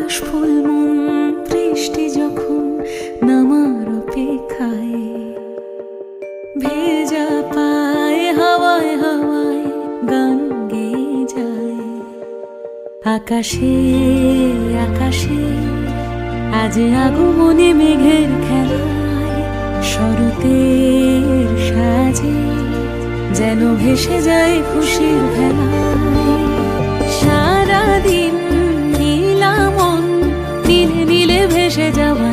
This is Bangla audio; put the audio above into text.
আকাশ ফুল মন বৃষ্টি যখন নামার অপেক্ষায়, ভেজা পায়ে হাওয়ায় হাওয়ায় গান গেয়ে যায়। আকাশে আকাশে আজ আগমনে মেঘের খেলায়, শরতের সাজে যেন ভেসে যায় খুশির ভেলায়। সারাদিন নীলা মন নীলে নীলে ভেসে যাওয়া